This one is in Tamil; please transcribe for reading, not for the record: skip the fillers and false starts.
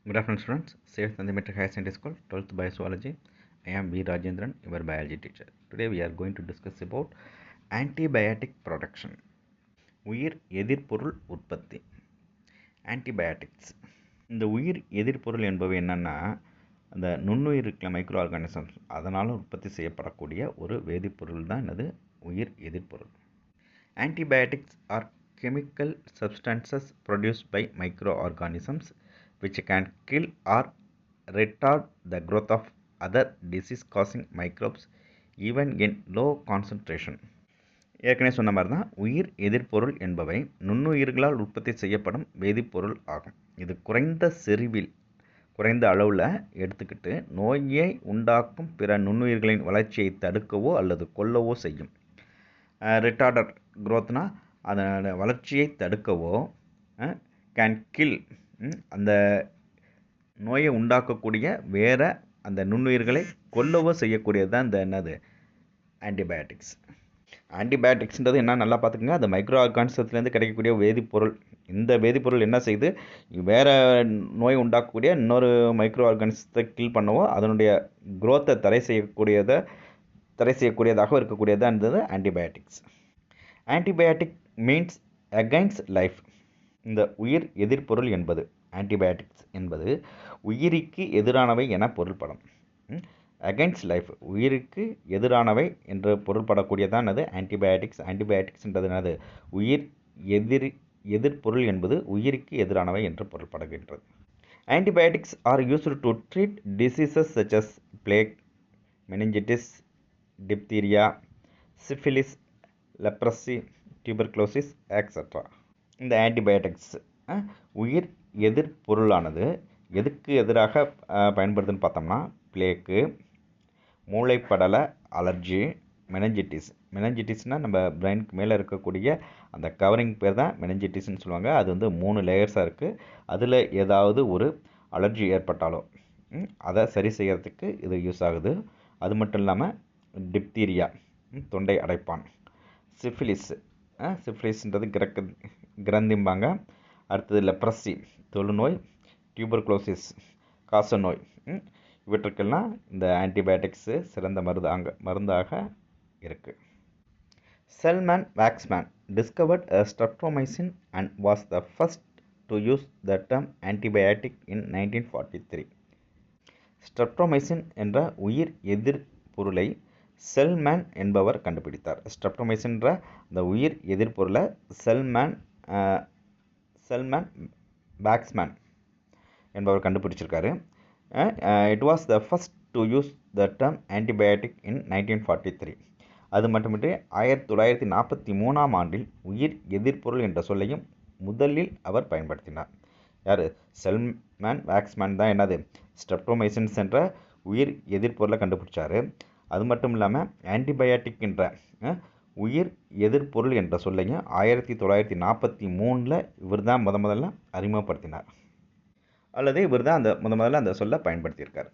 Good afternoon, students. Safe Nandhi Higher Secondary School, 12th Biology. I am V. Rajendran, your biology teacher. Today we are going to discuss about antibiotic production. உயிர் எதிர்ப்பொருள் உற்பத்தி. ஆன்டிபயோட்டிக்ஸ். இந்த உயிர் எதிர்ப்பொருள் என்பவை என்னென்னா, அந்த நுண்ணுயிர் மைக்ரோ ஆர்கானிசம்ஸ் அதனால் உற்பத்தி செய்யப்படக்கூடிய ஒரு வேதிப்பொருள் தான் என்னது உயிர் எதிர்ப்பொருள். Antibiotics are chemical substances produced by micro organisms which can kill or retard the growth of other disease-causing microbes even in low concentration. ஏற்கனவே சொன்ன மாதிரி தான் உயிர் எதிர்ப்பொருள் என்பவை நுண்ணுயிர்களால் உற்பத்தி செய்யப்படும் வேதிப்பொருள் ஆகும். இது குறைந்த செறிவில் குறைந்த அளவில் எடுத்துக்கிட்டு நோயை உண்டாக்கும் பிற நுண்ணுயிர்களின் வளர்ச்சியை தடுக்கவோ அல்லது கொல்லவோ செய்யும். ரிட்டார்டர் க்ரோத்னா அதனோட வளர்ச்சியை தடுக்கவோ, கேன் கில் அந்த நோயை உண்டாக்கக்கூடிய வேறு அந்த நுண்ணுயிர்களை கொல்லவோ செய்யக்கூடியது தான் இந்த என்னது ஆன்டிபயோட்டிக்ஸ். ஆன்டிபயோட்டிக்ஸ்ன்றது என்ன நல்லா பார்த்துக்கோங்க, அந்த மைக்ரோ ஆர்கானிசத்துலேருந்து கிடைக்கக்கூடிய வேதிப்பொருள். இந்த வேதிப்பொருள் என்ன செய்யுது, வேறு நோயை உண்டாக்கக்கூடிய இன்னொரு மைக்ரோ ஆர்கானிசத்தை கில் பண்ணவோ அதனுடைய குரோத்தை தடை செய்யக்கூடியதாக இருக்கக்கூடியதான் இருந்தது antibiotics. Antibiotic means against life. இந்த உயிர் எதிர்ப்பொருள் என்பது ஆன்டிபயோட்டிக்ஸ் என்பது உயிருக்கு எதிரானவை என பொருள்படும். அகைன்ஸ்ட் லைஃப் உயிருக்கு எதிரானவை என்று பொருள்படக்கூடியதான் அது ஆன்டிபயோட்டிக்ஸ். ஆன்டிபயோட்டிக்ஸ்ன்றது என்னது உயிர் எதிர்ப்பொருள் என்பது உயிருக்கு எதிரானவை என்று பொருள்படுகின்றது. Antibiotics are used to treat diseases such as plague, meningitis, diphtheria, syphilis, leprosy, tuberculosis etcetera. இந்த ஆன்டிபயோட்டிக்ஸ் உயிர் எதிர்ப்பொருளானது எதுக்கு எதிராக பயன்படுதுன்னு பார்த்தோம்னா, பிளேக்கு, மூளைப்படல அலர்ஜி, மெனஞ்சிட்டிஸ்னால் நம்ம பிரெயினுக்கு மேலே இருக்கக்கூடிய அந்த கவரிங் பேர் தான் மெனஞ்சிட்டிஸ்ன்னு சொல்லுவாங்க. அது வந்து 3 லேயர்ஸாக இருக்குது. அதில் ஏதாவது ஒரு அலர்ஜி ஏற்பட்டாலோ அதை சரி செய்கிறதுக்கு இது யூஸ் ஆகுது. அது மட்டும் இல்லாமல் டிப்தீரியா தொண்டை அடைப்பான், சிஃபிலிஸ்ன்றது கிரந்திம்பாங்க. அடுத்தது லெப்ரசி தொழுநோய், டியூபர்குலோசிஸ் காசநோய். இவற்றுக்கெல்லாம் இந்த ஆன்டிபயோட்டிக்ஸு சிறந்த மருந்தாக இருக்குது. Selman Waksman discovered streptomycin and was the first to use the term antibiotic in 1943. Streptomycin என்ற உயிர் எதிர்ப்பொருளை செல்மேன் என்பவர் கண்டுபிடித்தார். ஸ்ட்ரெப்டோமைசின்ற அந்த உயிர் எதிர்ப்பொருளை செல்மேன் வாக்ஸ்மேன் என்பவர் கண்டுபிடிச்சிருக்காரு. It was the first to use the term antibiotic in 1943. அது மட்டுமின்றி 1943ஆம் ஆண்டில் உயிர் எதிர்ப்பொருள் என்ற சொல்லையும் முதலில் அவர் பயன்படுத்தினார். யார்? செல்மேன் வாக்ஸ்மேன் தான் என்னது ஸ்ட்ரெப்டோமைசின்ஸ் என்ற உயிர் எதிர்ப்பொருளை கண்டுபிடிச்சார். அது மட்டும் இல்லாமல் ஆன்டிபயோட்டிக் என்ற உயிர் எதிர்ப்பொருள் என்ற சொல்லையும் 1943 இவர் தான் முதல்ல அறிமுகப்படுத்தினார், அல்லது இவர் தான் அந்த முதல்ல அந்த சொல்லை பயன்படுத்தியிருக்கார்.